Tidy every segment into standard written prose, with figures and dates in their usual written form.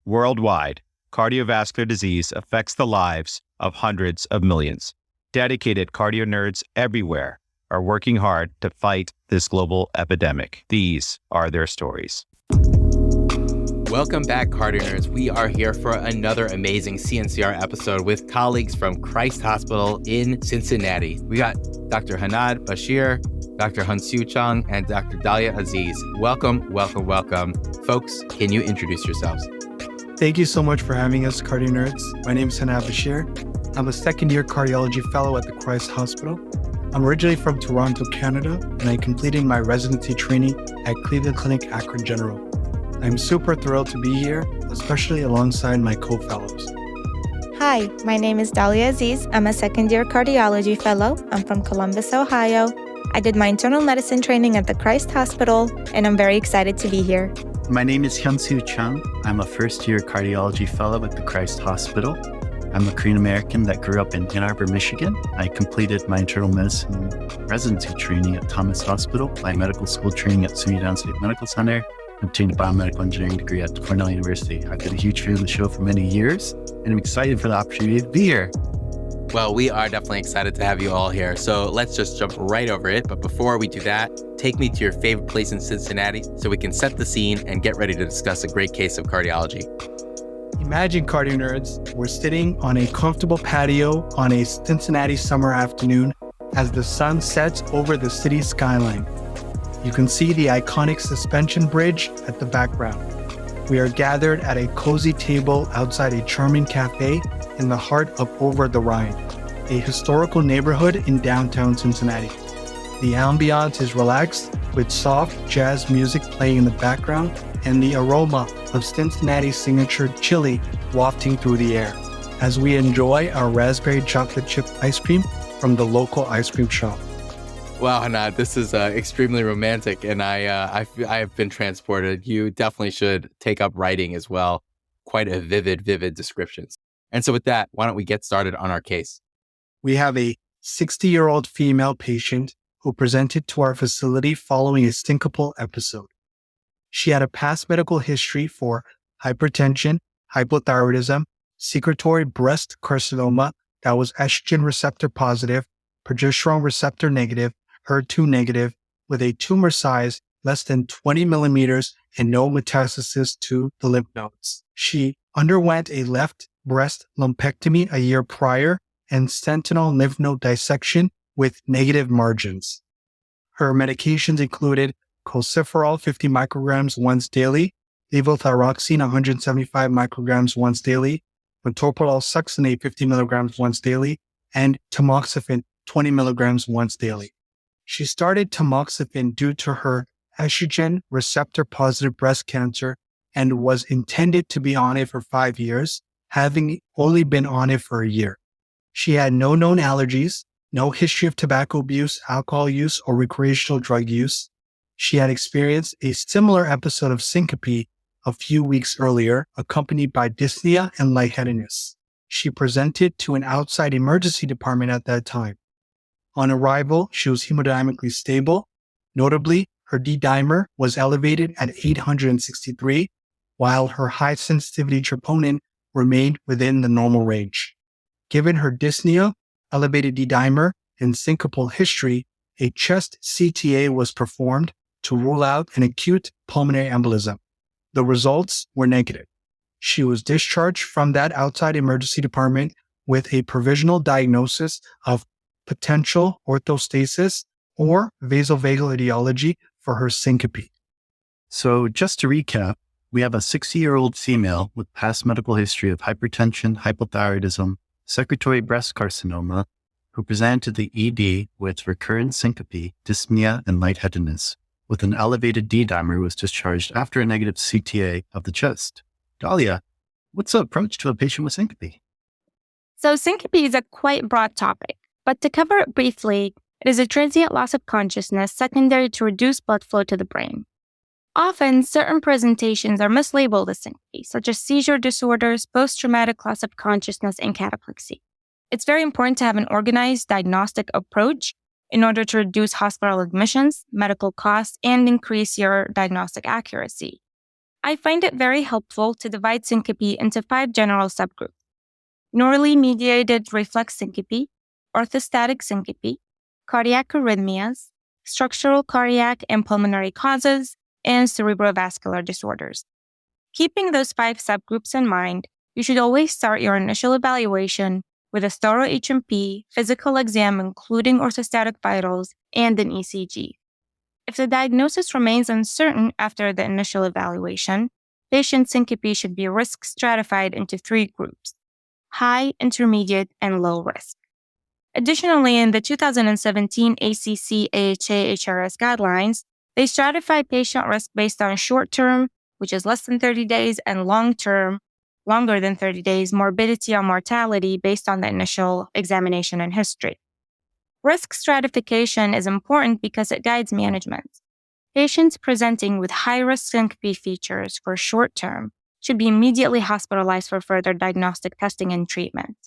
Worldwide, cardiovascular disease affects the lives of hundreds of millions. Dedicated CardioNerds everywhere are working hard to fight this global epidemic. These are their stories. Welcome back, CardioNerds. We are here for another amazing CNCR episode with colleagues from Christ Hospital in Cincinnati. We got Dr. Hanad Bashir, Dr. Hyunsoo Chung, and Dr. Dalia Aziz. Welcome. Folks, can you introduce yourselves? Thank you so much for having us, CardioNerds. My name is Hanad Bashir. I'm a second-year cardiology fellow at the Christ Hospital. I'm originally from Toronto, Canada, and I completed my residency training at Cleveland Clinic Akron General. I'm super thrilled to be here, especially alongside my co-fellows. Hi, my name is Dalia Aziz. I'm a second-year cardiology fellow. I'm from Columbus, Ohio. I did my internal medicine training at the Christ Hospital, and I'm very excited to be here. My name is Hyunsoo Chung. I'm a first-year cardiology fellow at the Christ Hospital. I'm a Korean American that grew up in Ann Arbor, Michigan. I completed my internal medicine residency training at Thomas Hospital, my medical school training at SUNY Downstate Medical Center, obtained a biomedical engineering degree at Cornell University. I've been a huge fan of the show for many years, and I'm excited for the opportunity to be here. Well, we are definitely excited to have you all here. So let's just jump right over it. But before we do that, take me to your favorite place in Cincinnati so we can set the scene and get ready to discuss a great case of cardiology. Imagine, CardioNerds, we're sitting on a comfortable patio on a Cincinnati summer afternoon as the sun sets over the city skyline. You can see the iconic suspension bridge at the background. We are gathered at a cozy table outside a charming cafe in the heart of Over the Rhine, a historical neighborhood in downtown Cincinnati. The ambiance is relaxed with soft jazz music playing in the background and the aroma of Cincinnati's signature chili wafting through the air as we enjoy our raspberry chocolate chip ice cream from the local ice cream shop. Wow, Hanad, this is extremely romantic, and I have been transported. You definitely should take up writing as well. Quite a vivid descriptions. And so with that, why don't we get started on our case? We have a 60-year-old female patient who presented to our facility following a syncopal episode. She had a past medical history for hypertension, hypothyroidism, secretory breast carcinoma that was estrogen receptor positive, progesterone receptor negative, HER2 negative, with a tumor size less than 20 millimeters and no metastasis to the lymph nodes. She underwent a left breast lumpectomy a year prior and sentinel lymph node dissection with negative margins. Her medications included cholesterol 50 micrograms once daily, levothyroxine 175 micrograms once daily, metoprolol succinate 50 milligrams once daily, and tamoxifen 20 milligrams once daily. She started tamoxifen due to her estrogen receptor positive breast cancer and was intended to be on it for 5 years, having only been on it for a year. She had no known allergies, no history of tobacco abuse, alcohol use, or recreational drug use. She had experienced a similar episode of syncope a few weeks earlier, accompanied by dyspnea and lightheadedness. She presented to an outside emergency department at that time. On arrival, she was hemodynamically stable. Notably, her D-dimer was elevated at 863, while her high sensitivity troponin remained within the normal range. Given her dyspnea, elevated D-dimer, and syncopal history, a chest CTA was performed to rule out an acute pulmonary embolism. The results were negative. She was discharged from that outside emergency department with a provisional diagnosis of potential orthostasis or vasovagal etiology for her syncope. So just to recap, we have a 60-year-old female with past medical history of hypertension, hypothyroidism, secretory breast carcinoma, who presented to the ED with recurrent syncope, dyspnea, and lightheadedness, with an elevated D-dimer who was discharged after a negative CTA of the chest. Dalia, what's the approach to a patient with syncope? So syncope is a quite broad topic, but to cover it briefly, it is a transient loss of consciousness secondary to reduced blood flow to the brain. Often, certain presentations are mislabeled as syncope, such as seizure disorders, post-traumatic loss of consciousness, and cataplexy. It's very important to have an organized diagnostic approach in order to reduce hospital admissions, medical costs, and increase your diagnostic accuracy. I find it very helpful to divide syncope into 5 general subgroups: neurally mediated reflex syncope, orthostatic syncope, cardiac arrhythmias, structural cardiac and pulmonary causes, and cerebrovascular disorders. Keeping those 5 subgroups in mind, you should always start your initial evaluation with a thorough H&P, physical exam including orthostatic vitals, and an ECG. If the diagnosis remains uncertain after the initial evaluation, patient syncope should be risk stratified into 3 groups: high, intermediate, and low risk. Additionally, in the 2017 ACC-AHA-HRS guidelines, they stratify patient risk based on short-term, which is less than 30 days, and long-term, longer than 30 days, morbidity or mortality based on the initial examination and history. Risk stratification is important because it guides management. Patients presenting with high-risk syncope features for short-term should be immediately hospitalized for further diagnostic testing and treatment.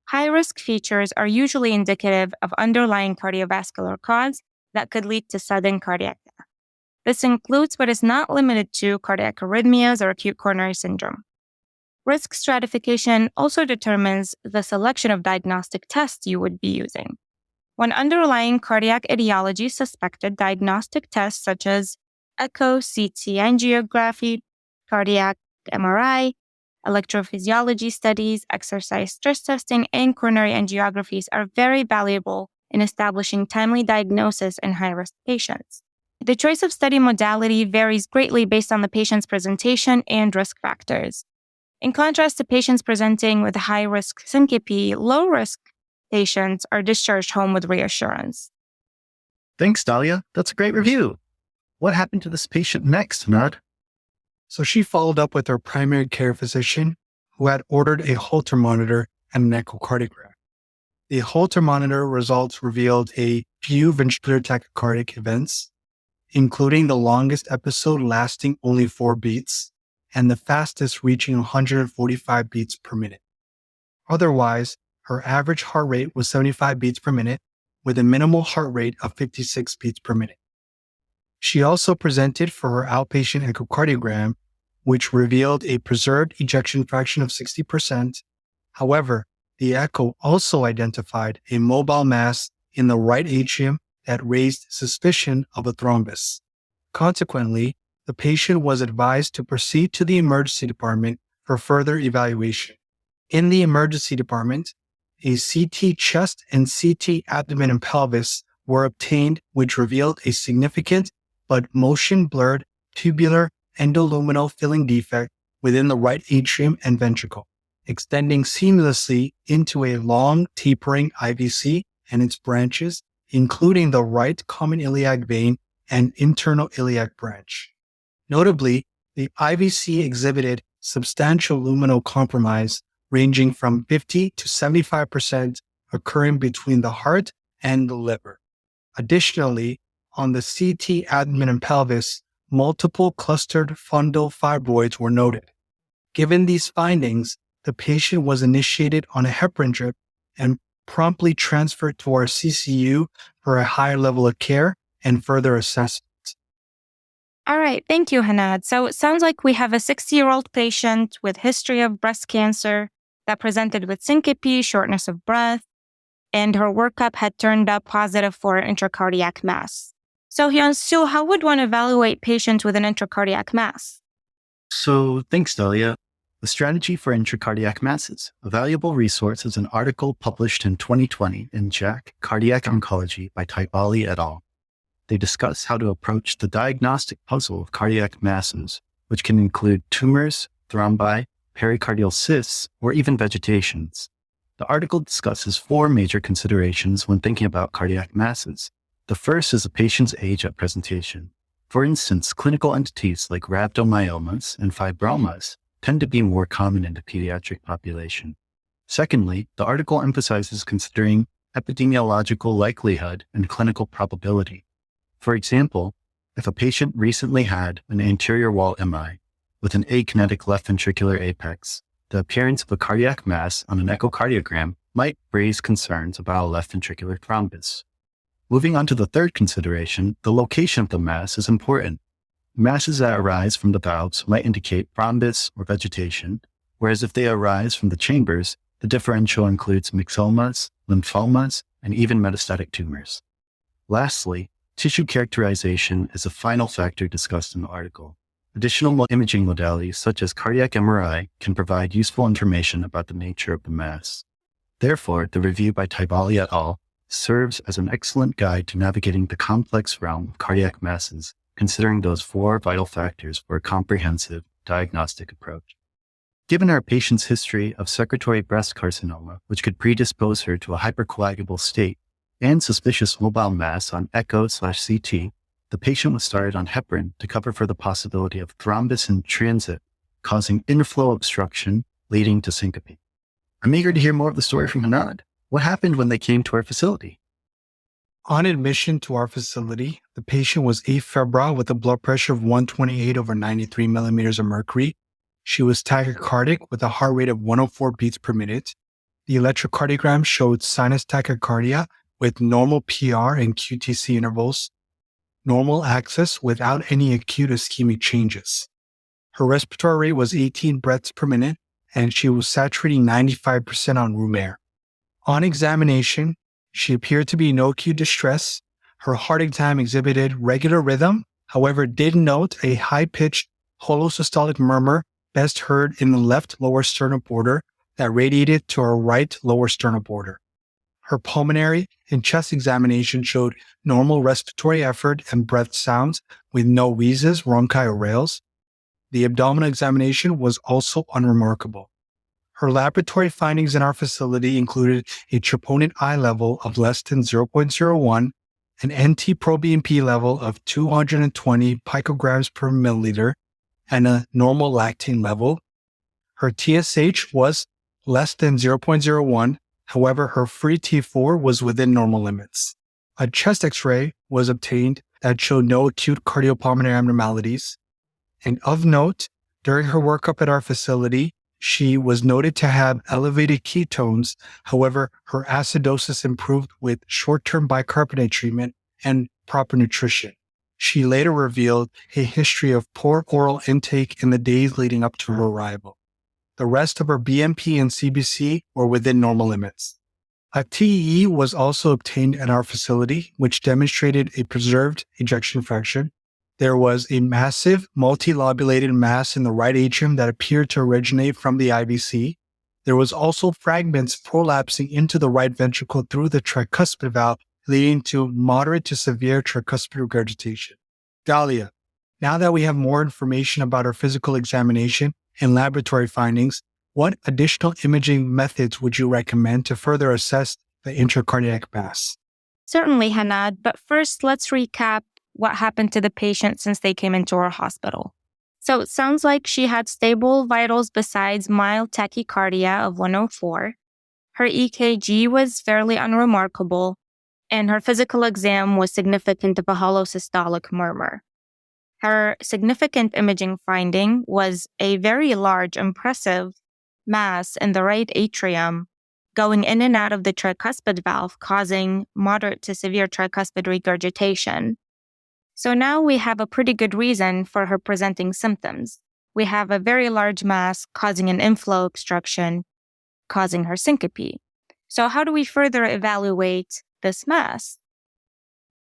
High-risk features are usually indicative of underlying cardiovascular cause that could lead to sudden cardiac death. This includes but is not limited to cardiac arrhythmias or acute coronary syndrome. Risk stratification also determines the selection of diagnostic tests you would be using. When underlying cardiac etiology is suspected, diagnostic tests such as echo, CT angiography, cardiac MRI, electrophysiology studies, exercise stress testing, and coronary angiographies are very valuable in establishing timely diagnosis in high-risk patients. The choice of study modality varies greatly based on the patient's presentation and risk factors. In contrast to patients presenting with high-risk syncope, low-risk patients are discharged home with reassurance. Thanks, Dalia. That's a great review. What happened to this patient next, Hanad? So she followed up with her primary care physician, who had ordered a Holter monitor and an echocardiogram. The Holter monitor results revealed a few ventricular tachycardic events, including the longest episode lasting only 4 beats and the fastest reaching 145 beats per minute. Otherwise, her average heart rate was 75 beats per minute with a minimal heart rate of 56 beats per minute. She also presented for her outpatient echocardiogram, which revealed a preserved ejection fraction of 60%. However, the echo also identified a mobile mass in the right atrium that raised suspicion of a thrombus. Consequently, the patient was advised to proceed to the emergency department for further evaluation. In the emergency department, a CT chest and CT abdomen and pelvis were obtained, which revealed a significant but motion-blurred tubular endoluminal filling defect within the right atrium and ventricle, extending seamlessly into a long tapering IVC and its branches, including the right common iliac vein and internal iliac branch. Notably, the IVC exhibited substantial luminal compromise ranging from 50 to 75% occurring between the heart and the liver. Additionally, on the CT abdomen and pelvis, multiple clustered fundal fibroids were noted. Given these findings, the patient was initiated on a heparin drip and promptly transferred to our CCU for a higher level of care and further assessment. All right, thank you, Hanad. So it sounds like we have a 60-year-old patient with history of breast cancer that presented with syncope, shortness of breath, and her workup had turned up positive for an intracardiac mass. So Hyunsoo, how would one evaluate patients with an intracardiac mass? So thanks, Dalia. The strategy for intracardiac masses. A valuable resource is an article published in 2020 in JACC Cardiac Oncology by Taibali et al. They discuss how to approach the diagnostic puzzle of cardiac masses, which can include tumors, thrombi, pericardial cysts, or even vegetations. The article discusses 4 major considerations when thinking about cardiac masses. The first is the patient's age at presentation. For instance, clinical entities like rhabdomyomas and fibromas tend to be more common in the pediatric population. Secondly, the article emphasizes considering epidemiological likelihood and clinical probability. For example, if a patient recently had an anterior wall MI with an akinetic left ventricular apex, the appearance of a cardiac mass on an echocardiogram might raise concerns about a left ventricular thrombus. Moving on to the third consideration, the location of the mass is important. Masses that arise from the valves might indicate thrombus or vegetation, whereas if they arise from the chambers, the differential includes myxomas, lymphomas, and even metastatic tumors. Lastly, tissue characterization is a final factor discussed in the article. Additional imaging modalities such as cardiac MRI can provide useful information about the nature of the mass. Therefore, the review by Dalia et al. Serves as an excellent guide to navigating the complex realm of cardiac masses, considering those 4 vital factors for a comprehensive diagnostic approach. Given our patient's history of secretory breast carcinoma, which could predispose her to a hypercoagulable state, and suspicious mobile mass on echo/CT, the patient was started on heparin to cover for the possibility of thrombus in transit, causing inflow obstruction, leading to syncope. I'm eager to hear more of the story from Hanad. What happened when they came to our facility? On admission to our facility, the patient was afebrile with a blood pressure of 128/93 millimeters of mercury. She was tachycardic with a heart rate of 104 beats per minute. The electrocardiogram showed sinus tachycardia with normal PR and QTC intervals, normal axis without any acute ischemic changes. Her respiratory rate was 18 breaths per minute, and she was saturating 95% on room air. On examination, she appeared to be in no acute distress. Her heart exam exhibited regular rhythm, however, did note a high-pitched holosystolic murmur best heard in the left lower sternal border that radiated to her right lower sternal border. Her pulmonary and chest examination showed normal respiratory effort and breath sounds with no wheezes, rhonchi, or rales. The abdominal examination was also unremarkable. Her laboratory findings in our facility included a troponin I level of less than 0.01, an NT-proBNP level of 220 picograms per milliliter, and a normal lactate level. Her TSH was less than 0.01. However, her free T4 was within normal limits. A chest X-ray was obtained that showed no acute cardiopulmonary abnormalities. And of note, during her workup at our facility, she was noted to have elevated ketones. However, her acidosis improved with short-term bicarbonate treatment and proper nutrition. She later revealed a history of poor oral intake in the days leading up to her arrival. The rest of her BMP and CBC were within normal limits. A TEE was also obtained at our facility, which demonstrated a preserved ejection fraction. There was a massive multilobulated mass in the right atrium that appeared to originate from the IVC. There was also fragments prolapsing into the right ventricle through the tricuspid valve, leading to moderate to severe tricuspid regurgitation. Dalia, now that we have more information about her physical examination and laboratory findings, what additional imaging methods would you recommend to further assess the intracardiac mass? Certainly, Hanad, but first let's recap what happened to the patient since they came into our hospital. So it sounds like she had stable vitals besides mild tachycardia of 104. Her EKG was fairly unremarkable, and her physical exam was significant of a holosystolic murmur. Her significant imaging finding was a very large, impressive mass in the right atrium going in and out of the tricuspid valve, causing moderate to severe tricuspid regurgitation. So now we have a pretty good reason for her presenting symptoms. We have a very large mass causing an inflow obstruction, causing her syncope. So how do we further evaluate this mass?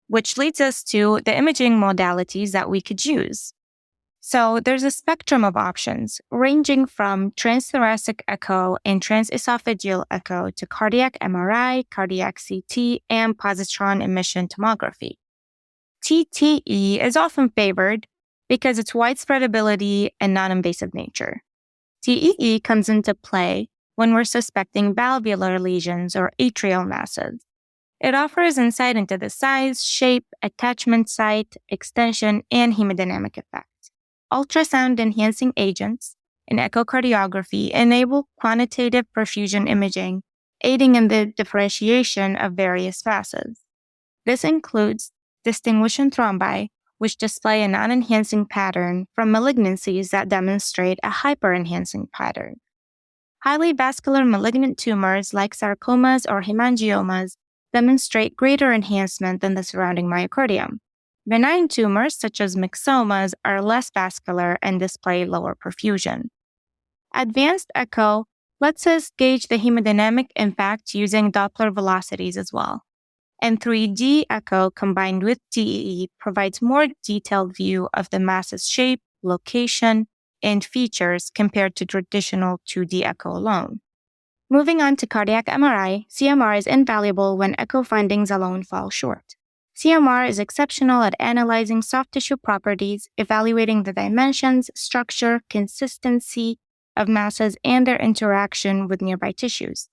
Which leads us to the imaging modalities that we could use. So there's a spectrum of options ranging from transthoracic echo and transesophageal echo to cardiac MRI, cardiac CT, and positron emission tomography. TTE is often favored because its widespread ability and non-invasive nature. TEE comes into play when we're suspecting valvular lesions or atrial masses. It offers insight into the size, shape, attachment site, extension, and hemodynamic effects. Ultrasound-enhancing agents and echocardiography enable quantitative perfusion imaging, aiding in the differentiation of various facets. This includes distinguishing thrombi, which display a non-enhancing pattern, from malignancies that demonstrate a hyper-enhancing pattern. Highly vascular malignant tumors like sarcomas or hemangiomas demonstrate greater enhancement than the surrounding myocardium. Benign tumors, such as myxomas, are less vascular and display lower perfusion. Advanced echo lets us gauge the hemodynamic impact using Doppler velocities as well. And 3D echo combined with TEE provides more detailed view of the mass's shape, location, and features compared to traditional 2D echo alone. Moving on to cardiac MRI, CMR is invaluable when echo findings alone fall short. CMR is exceptional at analyzing soft tissue properties, evaluating the dimensions, structure, consistency of masses, and their interaction with nearby tissues.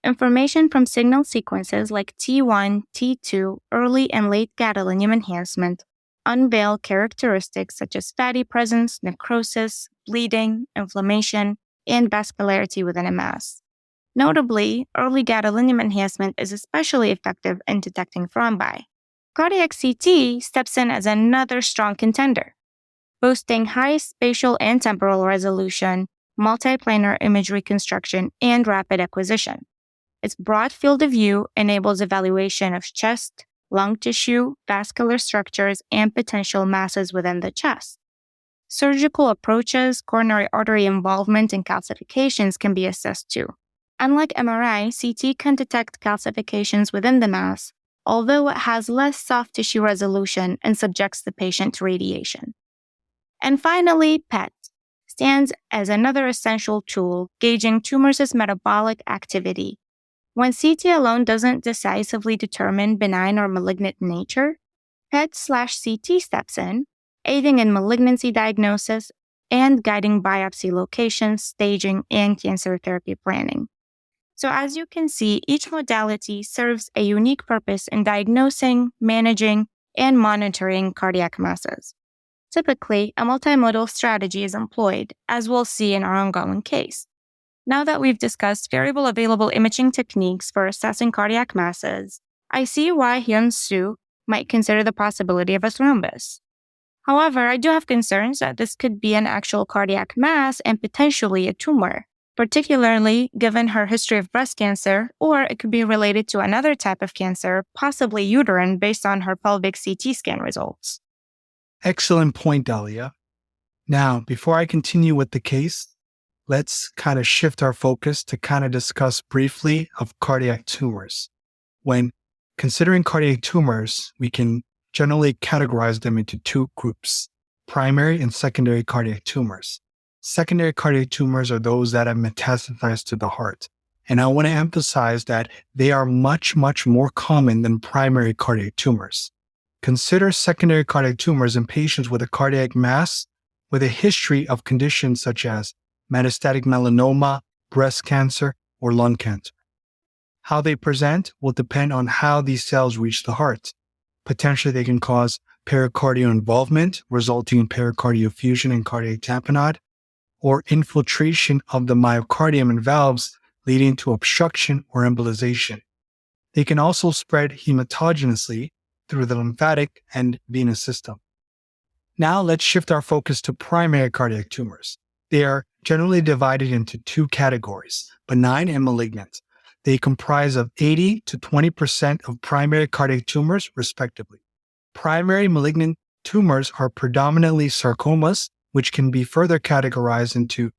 Information from signal sequences like T1, T2, early and late gadolinium enhancement unveil characteristics such as fatty presence, necrosis, bleeding, inflammation, and vascularity within a mass. Notably, early gadolinium enhancement is especially effective in detecting thrombi. Cardiac CT steps in as another strong contender, boasting high spatial and temporal resolution, multiplanar image reconstruction, and rapid acquisition. Its broad field of view enables evaluation of chest, lung tissue, vascular structures, and potential masses within the chest. Surgical approaches, coronary artery involvement, and calcifications can be assessed too. Unlike MRI, CT can detect calcifications within the mass, although it has less soft tissue resolution and subjects the patient to radiation. And finally, PET stands as another essential tool gauging tumors' metabolic activity. When CT alone doesn't decisively determine benign or malignant nature, PET/CT steps in, aiding in malignancy diagnosis and guiding biopsy location, staging, and cancer therapy planning. So as you can see, each modality serves a unique purpose in diagnosing, managing, and monitoring cardiac masses. Typically, a multimodal strategy is employed, as we'll see in our ongoing case. Now that we've discussed variable available imaging techniques for assessing cardiac masses, I see why Hyunsoo might consider the possibility of a thrombus. However, I do have concerns that this could be an actual cardiac mass and potentially a tumor, particularly given her history of breast cancer, or it could be related to another type of cancer, possibly uterine, based on her pelvic CT scan results. Excellent point, Dalia. Now, before I continue with the case, let's kind of shift our focus to kind of discuss briefly of cardiac tumors. When considering cardiac tumors, we can generally categorize them into two groups, primary and secondary cardiac tumors. Secondary cardiac tumors are those that have metastasized to the heart. And I want to emphasize that they are much, much more common than primary cardiac tumors. Consider secondary cardiac tumors in patients with a cardiac mass with a history of conditions such as metastatic melanoma, breast cancer, or lung cancer. How they present will depend on how these cells reach the heart. Potentially, they can cause pericardial involvement, resulting in pericardial effusion and cardiac tamponade, or infiltration of the myocardium and valves, leading to obstruction or embolization. They can also spread hematogenously through the lymphatic and venous system. Now let's shift our focus to primary cardiac tumors. They are generally divided into two categories, benign and malignant. They comprise of 80 to 20% of primary cardiac tumors, respectively. Primary malignant tumors are predominantly sarcomas, which can be further categorized into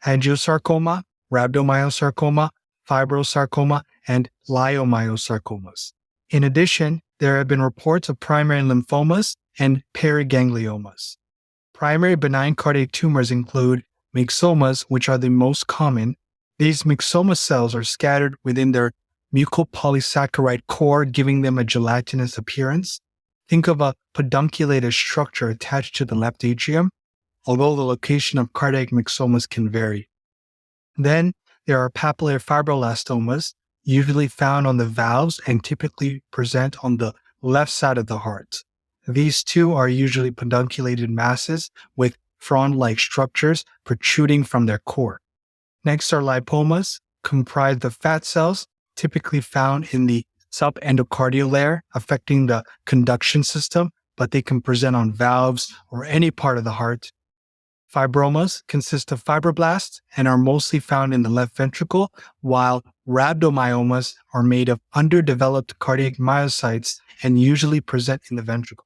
angiosarcoma, rhabdomyosarcoma, fibrosarcoma, and leiomyosarcomas. In addition, there have been reports of primary lymphomas and perigangliomas. Primary benign cardiac tumors include myxomas, which are the most common. These myxoma cells are scattered within their mucopolysaccharide core, giving them a gelatinous appearance. Think of a pedunculated structure attached to the left atrium, although the location of cardiac myxomas can vary. Then there are papillary fibroblastomas, usually found on the valves and typically present on the left side of the heart. These two are usually pedunculated masses with frond-like structures protruding from their core. Next are lipomas, comprised of fat cells, typically found in the subendocardial layer, affecting the conduction system, but they can present on valves or any part of the heart. Fibromas consist of fibroblasts and are mostly found in the left ventricle, while rhabdomyomas are made of underdeveloped cardiac myocytes and usually present in the ventricle.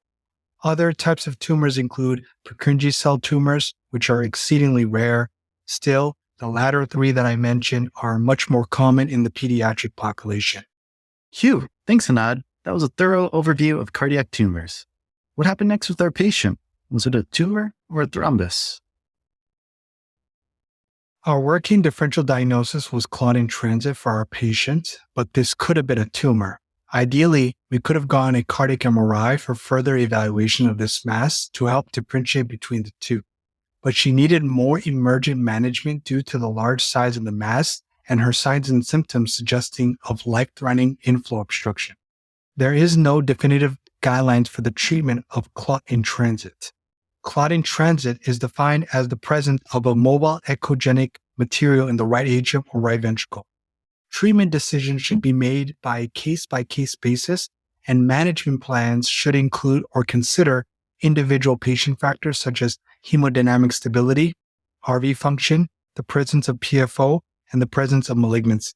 Other types of tumors include Purkinje cell tumors, which are exceedingly rare. Still, the latter three that I mentioned are much more common in the pediatric population. Phew, thanks, Hanad. That was a thorough overview of cardiac tumors. What happened next with our patient? Was it a tumor or a thrombus? Our working differential diagnosis was clot-in-transit for our patient, but this could have been a tumor. Ideally, we could have gone a cardiac MRI for further evaluation of this mass to help differentiate between the two. But she needed more emergent management due to the large size of the mass and her signs and symptoms suggesting of life-threatening inflow obstruction. There is no definitive guidelines for the treatment of clot-in-transit. Clot-in-transit is defined as the presence of a mobile echogenic material in the right atrium or right ventricle. Treatment decisions should be made by a case-by-case basis, and management plans should include or consider individual patient factors such as hemodynamic stability, RV function, the presence of PFO, and the presence of malignancy.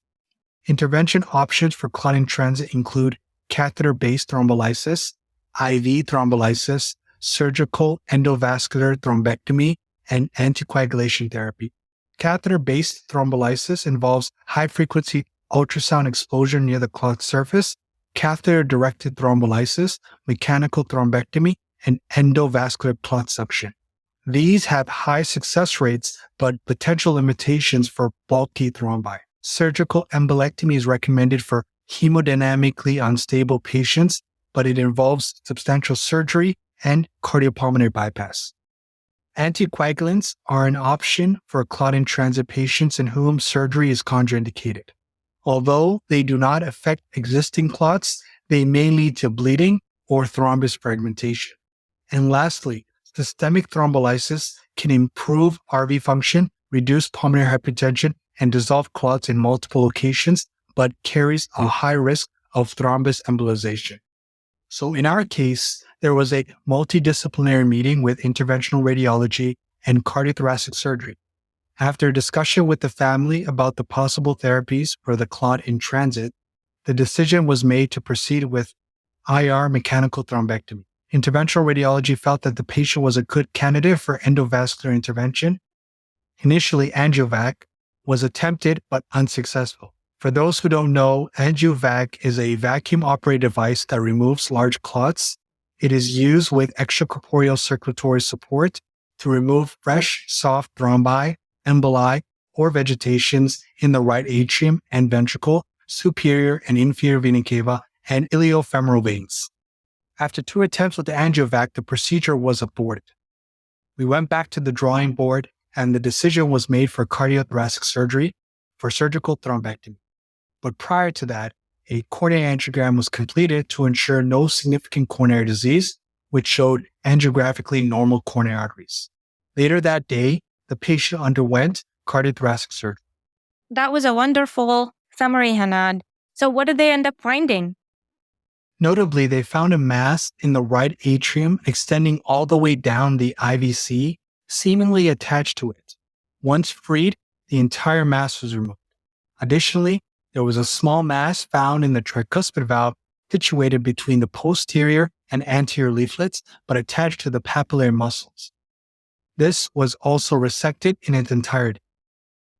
Intervention options for clot-in-transit include catheter-based thrombolysis, IV thrombolysis, surgical endovascular thrombectomy, and anticoagulation therapy. Catheter-based thrombolysis involves high-frequency ultrasound exposure near the clot surface, catheter-directed thrombolysis, mechanical thrombectomy, and endovascular clot suction. These have high success rates, but potential limitations for bulky thrombi. Surgical embolectomy is recommended for hemodynamically unstable patients, but it involves substantial surgery and cardiopulmonary bypass. Anticoagulants are an option for clot-in-transit patients in whom surgery is contraindicated. Although they do not affect existing clots, they may lead to bleeding or thrombus fragmentation. And lastly, systemic thrombolysis can improve RV function, reduce pulmonary hypertension, and dissolve clots in multiple locations, but carries a high risk of thrombus embolization. So in our case, there was a multidisciplinary meeting with interventional radiology and cardiothoracic surgery. After a discussion with the family about the possible therapies for the clot-in-transit, the decision was made to proceed with IR mechanical thrombectomy. Interventional radiology felt that the patient was a good candidate for endovascular intervention. Initially, angiovac was attempted but unsuccessful. For those who don't know, angiovac is a vacuum-operated device that removes large clots. It is used with extracorporeal circulatory support to remove fresh, soft thrombi, emboli, or vegetations in the right atrium and ventricle, superior and inferior vena cava, and iliofemoral veins. After 2 attempts with the angiovac, the procedure was aborted. We went back to the drawing board, and the decision was made for cardiothoracic surgery for surgical thrombectomy. But prior to that, a coronary angiogram was completed to ensure no significant coronary disease, which showed angiographically normal coronary arteries. Later that day, the patient underwent cardiothoracic surgery. That was a wonderful summary, Hanad. So what did they end up finding? Notably, they found a mass in the right atrium extending all the way down the IVC, seemingly attached to it. Once freed, the entire mass was removed. Additionally, there was a small mass found in the tricuspid valve situated between the posterior and anterior leaflets, but attached to the papillary muscles. This was also resected in its entirety.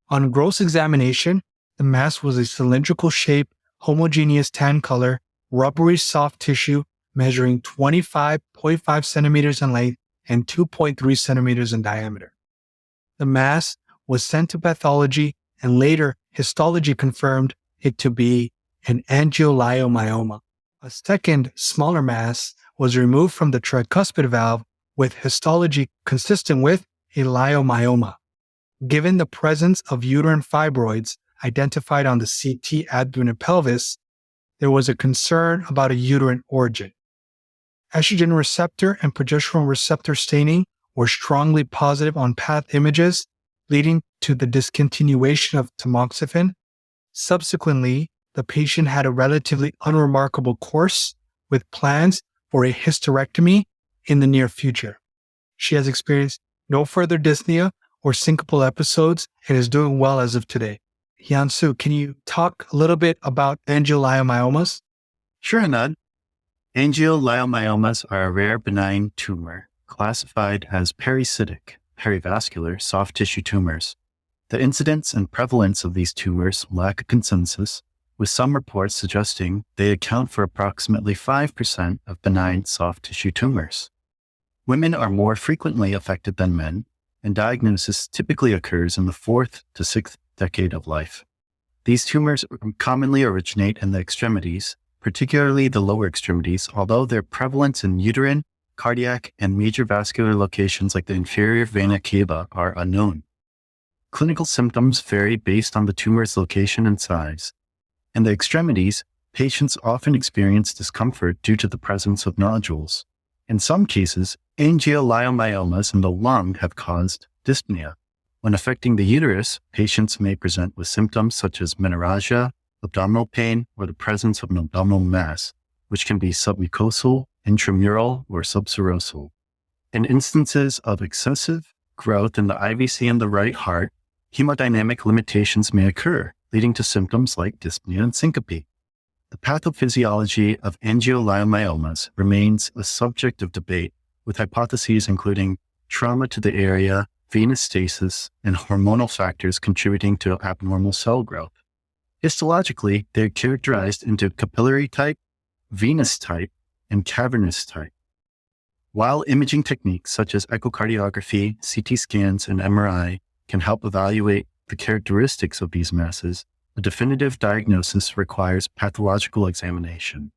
On gross examination, the mass was a cylindrical shape, homogeneous tan color, rubbery soft tissue measuring 25.5 centimeters in length and 2.3 centimeters in diameter. The mass was sent to pathology, and later histology confirmed it to be an angioleiomyoma. A second, smaller mass was removed from the tricuspid valve with histology consistent with a leiomyoma. Given the presence of uterine fibroids identified on the CT abdomen and pelvis, there was a concern about a uterine origin. Estrogen receptor and progesterone receptor staining were strongly positive on path images, leading to the discontinuation of tamoxifen. Subsequently, the patient had a relatively unremarkable course with plans for a hysterectomy in the near future. She has experienced no further dyspnea or syncopal episodes and is doing well as of today. Hyunsoo, can you talk a little bit about angioleiomyomas? Sure, Hanad. Angioleiomyomas are a rare benign tumor classified as pericytic, perivascular soft tissue tumors. The incidence and prevalence of these tumors lack a consensus, with some reports suggesting they account for approximately 5% of benign soft tissue tumors. Women are more frequently affected than men, and diagnosis typically occurs in the 4th to 6th decade of life. These tumors commonly originate in the extremities, particularly the lower extremities, although their prevalence in uterine, cardiac, and major vascular locations like the inferior vena cava are unknown. Clinical symptoms vary based on the tumor's location and size. In the extremities, patients often experience discomfort due to the presence of nodules. In some cases, angioleiomyomas in the lung have caused dyspnea. When affecting the uterus, patients may present with symptoms such as menorrhagia, abdominal pain, or the presence of an abdominal mass, which can be submucosal, intramural, or subserosal. In instances of excessive growth in the IVC and the right heart, hemodynamic limitations may occur, leading to symptoms like dyspnea and syncope. The pathophysiology of angioleiomyomas remains a subject of debate, with hypotheses including trauma to the area, venous stasis, and hormonal factors contributing to abnormal cell growth. Histologically, they're characterized into capillary type, venous type, and cavernous type. While imaging techniques such as echocardiography, CT scans, and MRI can help evaluate the characteristics of these masses, a definitive diagnosis requires pathological examination.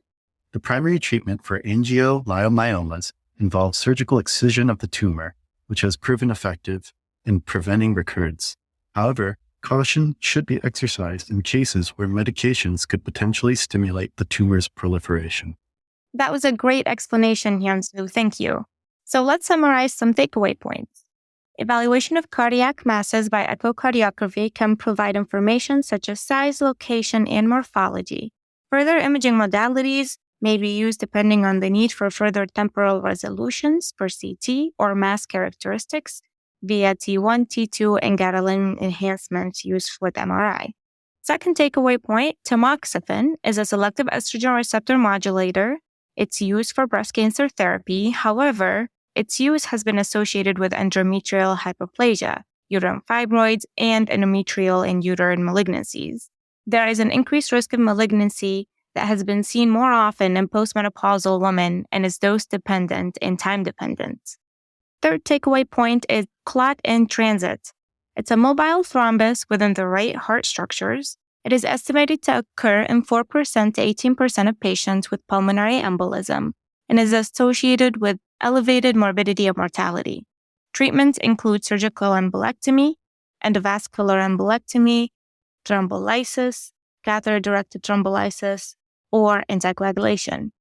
The primary treatment for angioleiomyomas involves surgical excision of the tumor, which has proven effective in preventing recurrence. However, caution should be exercised in cases where medications could potentially stimulate the tumor's proliferation. That was a great explanation, Hyunsoo. Thank you. So let's summarize some takeaway points. Evaluation of cardiac masses by echocardiography can provide information such as size, location, and morphology. Further imaging modalities may be used depending on the need for further temporal resolutions for CT or mass characteristics via T1, T2, and gadolinium enhancements used with MRI. Second takeaway point, tamoxifen is a selective estrogen receptor modulator. It's used for breast cancer therapy. However, its use has been associated with endometrial hyperplasia, uterine fibroids, and endometrial and uterine malignancies. There is an increased risk of malignancy that has been seen more often in postmenopausal women and is dose-dependent and time-dependent. Third takeaway point is clot-in-transit. It's a mobile thrombus within the right heart structures. It is estimated to occur in 4% to 18% of patients with pulmonary embolism and is associated with elevated morbidity and mortality. Treatments include surgical embolectomy, endovascular embolectomy, thrombolysis, catheter-directed thrombolysis, or anticoagulation.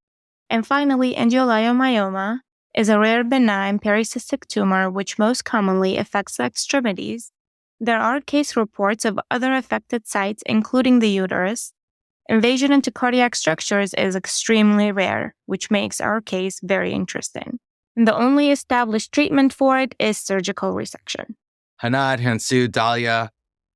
And finally, angioleiomyoma is a rare benign pericystic tumor which most commonly affects the extremities. There are case reports of other affected sites, including the uterus. Invasion into cardiac structures is extremely rare, which makes our case very interesting. And the only established treatment for it is surgical resection. Hanad, Hyunsoo, Dalia,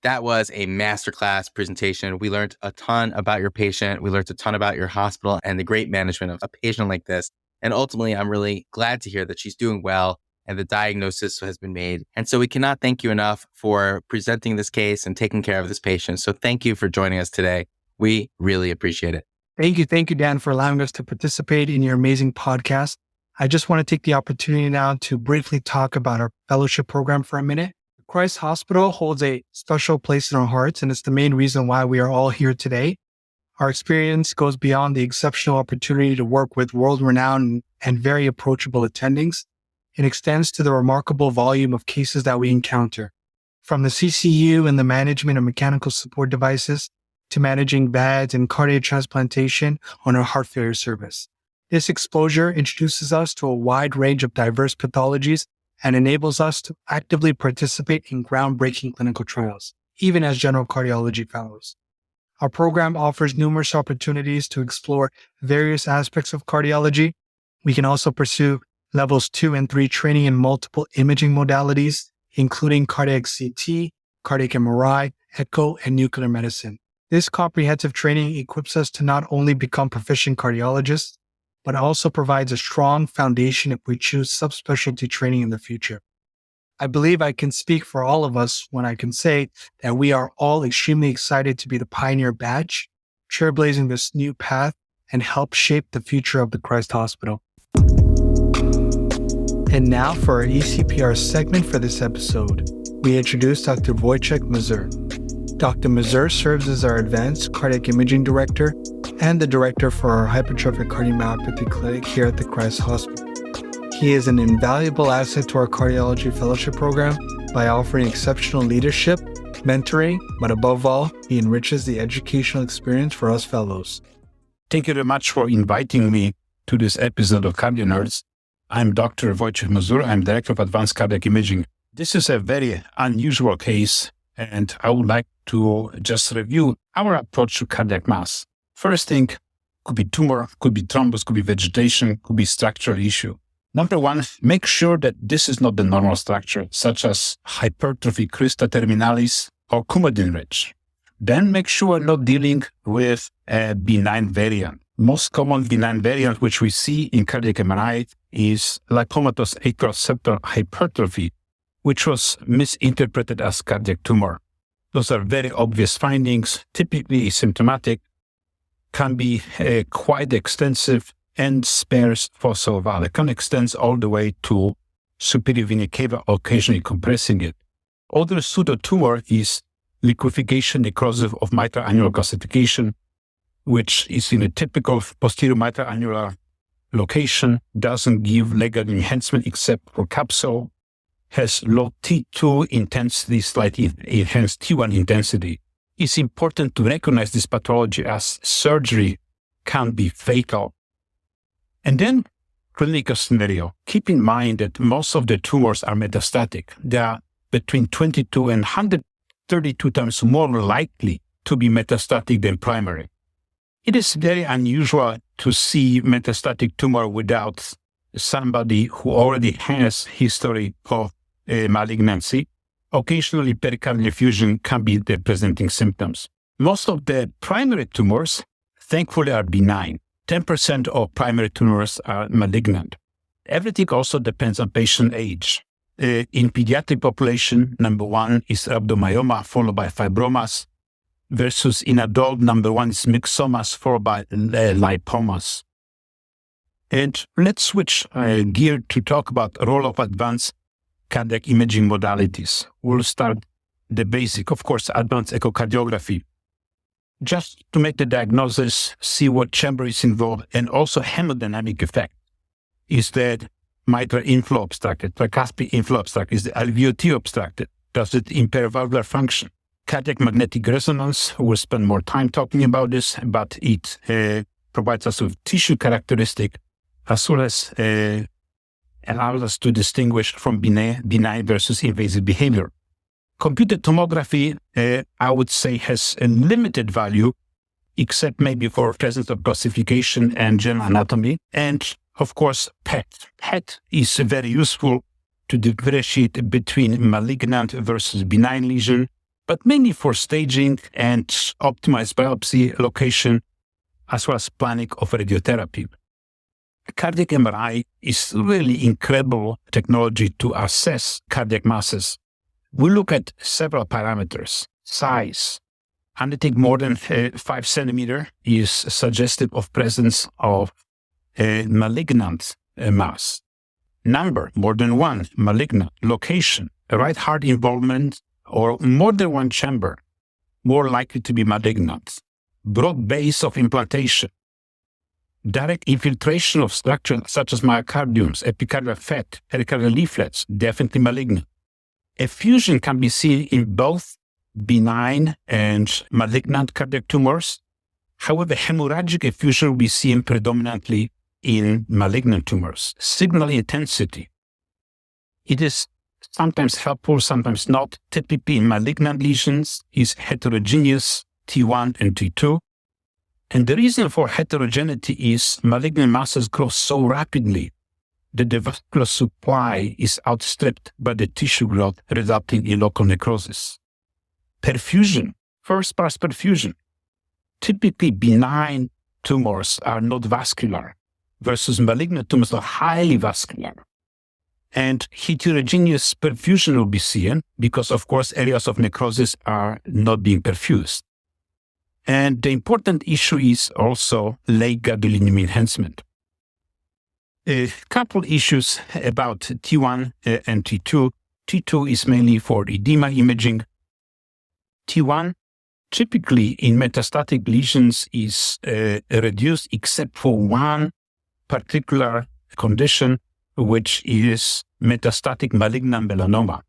that was a masterclass presentation. We learned a ton about your patient. We learned a ton about your hospital and the great management of a patient like this. And ultimately, I'm really glad to hear that she's doing well and the diagnosis has been made. And so we cannot thank you enough for presenting this case and taking care of this patient. So thank you for joining us today. We really appreciate it. Thank you, Dan, for allowing us to participate in your amazing podcast. I just want to take the opportunity now to briefly talk about our fellowship program for a minute. Christ Hospital holds a special place in our hearts, and it's the main reason why we are all here today. Our experience goes beyond the exceptional opportunity to work with world-renowned and very approachable attendings. It extends to the remarkable volume of cases that we encounter, from the CCU and the management of mechanical support devices to managing VADs and cardiac transplantation on our heart failure service. This exposure introduces us to a wide range of diverse pathologies and enables us to actively participate in groundbreaking clinical trials, even as general cardiology fellows. Our program offers numerous opportunities to explore various aspects of cardiology. We can also pursue levels 2 and 3 training in multiple imaging modalities, including cardiac CT, cardiac MRI, echo, and nuclear medicine. This comprehensive training equips us to not only become proficient cardiologists, but also provides a strong foundation if we choose subspecialty training in the future. I believe I can speak for all of us when I can say that we are all extremely excited to be the pioneer batch, trailblazing this new path and help shape the future of the Christ Hospital. And now for our ECPR segment for this episode, we introduce Dr. Wojciech Mazur. Dr. Mazur serves as our Advanced Cardiac Imaging Director and the Director for our Hypertrophic Cardiomyopathy Clinic here at the Christ Hospital. He is an invaluable asset to our cardiology fellowship program by offering exceptional leadership, mentoring, but above all, he enriches the educational experience for us fellows. Thank you very much for inviting me to this episode of CardioNerds. I'm Dr. Wojciech Mazur. I'm Director of Advanced Cardiac Imaging. This is a very unusual case, and I would like to just review our approach to cardiac mass. First thing, could be tumor, could be thrombus, could be vegetation, could be structural issue. Number one, make sure that this is not the normal structure, such as hypertrophy crista terminalis or coumadin ridge. Then make sure not dealing with a benign variant. Most common benign variant which we see in cardiac MRI is lipomatous atrial septal hypertrophy, which was misinterpreted as cardiac tumor. Those are very obvious findings, typically asymptomatic, can be quite extensive, and spares fossa ovale. Can extend all the way to superior vena cava, occasionally compressing it. Other pseudotumor is liquefaction necrosis of mitral annular calcification, which is in a typical posterior mitral annular location, doesn't give legal enhancement except for capsule, has low T2 intensity, slightly enhanced T1 intensity. It's important to recognize this pathology as surgery can be fatal. And then clinical scenario. Keep in mind that most of the tumors are metastatic. They are between 22 and 132 times more likely to be metastatic than primary. It is very unusual to see metastatic tumor without somebody who already has history of malignancy. Occasionally, pericardial effusion can be the presenting symptoms. Most of the primary tumors, thankfully, are benign. 10% of primary tumors are malignant. Everything also depends on patient age. In pediatric population, number one is rhabdomyoma, followed by fibromas, versus in adult, number one is myxomas, followed by lipomas. And let's switch gear to talk about the role of advanced cardiac imaging modalities. We'll start the basic, of course, advanced echocardiography. Just to make the diagnosis, see what chamber is involved, and also hemodynamic effect. Is that mitral inflow obstructed, tricuspid inflow obstructed? Is the LVOT obstructed? Does it impair valvular function? Cardiac magnetic resonance, we'll spend more time talking about this, but it provides us with tissue characteristic as well as allows us to distinguish from benign versus invasive behavior. Computed tomography, I would say, has a limited value, except maybe for presence of calcification and general anatomy. And, of course, PET. PET is very useful to differentiate between malignant versus benign lesion, but mainly for staging and optimized biopsy location, as well as planning of radiotherapy. Cardiac MRI is really incredible technology to assess cardiac masses. We look at several parameters. Size. Anything more than 5 centimeter is suggestive of presence of a malignant mass. Number, more than one, malignant. Location, right heart involvement, or more than one chamber, more likely to be malignant. Broad base of implantation. Direct infiltration of structure such as myocardiums, epicardial fat, pericardial leaflets, definitely malignant. Effusion can be seen in both benign and malignant cardiac tumors. However, hemorrhagic effusion will be seen predominantly in malignant tumors. Signal intensity. It is sometimes helpful, sometimes not. Typically in malignant lesions is heterogeneous T1 and T2. And the reason for heterogeneity is malignant masses grow so rapidly that the vascular supply is outstripped by the tissue growth, resulting in local necrosis. Perfusion, first pass perfusion. Typically benign tumors are not vascular. versus malignant tumors are highly vascular. And heterogeneous perfusion will be seen because, of course, areas of necrosis are not being perfused. And the important issue is also late gadolinium enhancement. A couple issues about T1 and T2. T2 is mainly for edema imaging. T1 typically in metastatic lesions is reduced except for one particular condition, which is metastatic malignant melanoma.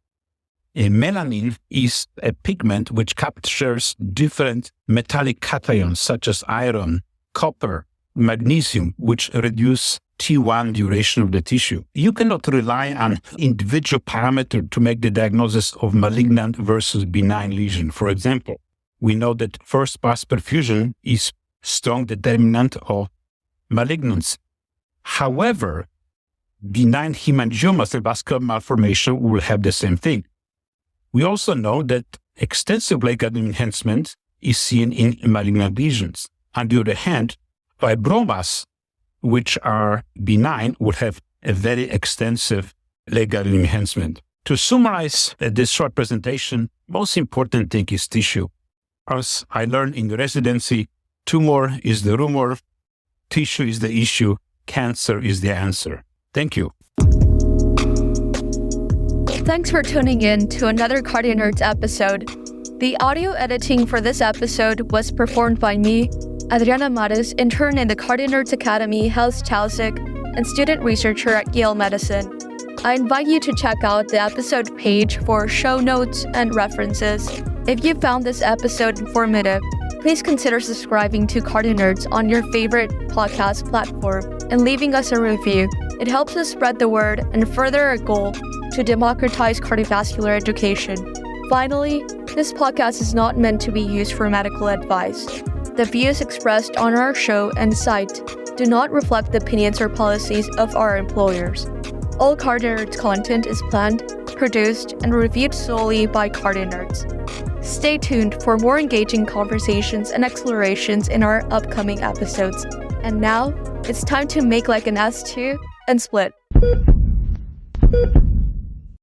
Melanin is a pigment which captures different metallic cations such as iron, copper, magnesium, which reduce T1 duration of the tissue. You cannot rely on individual parameter to make the diagnosis of malignant versus benign lesion. For example, we know that first pass perfusion is strong determinant of malignancy. However, benign hemangiomas and vascular malformation will have the same thing. We also know that extensive late gadolinium enhancement is seen in malignant lesions. On the other hand, fibromas, which are benign, would have a very extensive late gadolinium enhancement. To summarize this short presentation, most important thing is tissue. As I learned in residency, tumor is the rumor, tissue is the issue, cancer is the answer. Thank you. Thanks for tuning in to another CardioNerds episode. The audio editing for this episode was performed by me, Adriana Mares, intern in the CardioNerds Academy, Health Chalsic, and student researcher at Yale Medicine. I invite you to check out the episode page for show notes and references. If you found this episode informative, please consider subscribing to CardioNerds on your favorite podcast platform and leaving us a review. It helps us spread the word and further our goal to democratize cardiovascular education. Finally, this podcast is not meant to be used for medical advice. The views expressed on our show and site do not reflect the opinions or policies of our employers. All CardioNerds content is planned, produced, and reviewed solely by CardioNerds. Stay tuned for more engaging conversations and explorations in our upcoming episodes. And now, it's time to make like an S2 and split.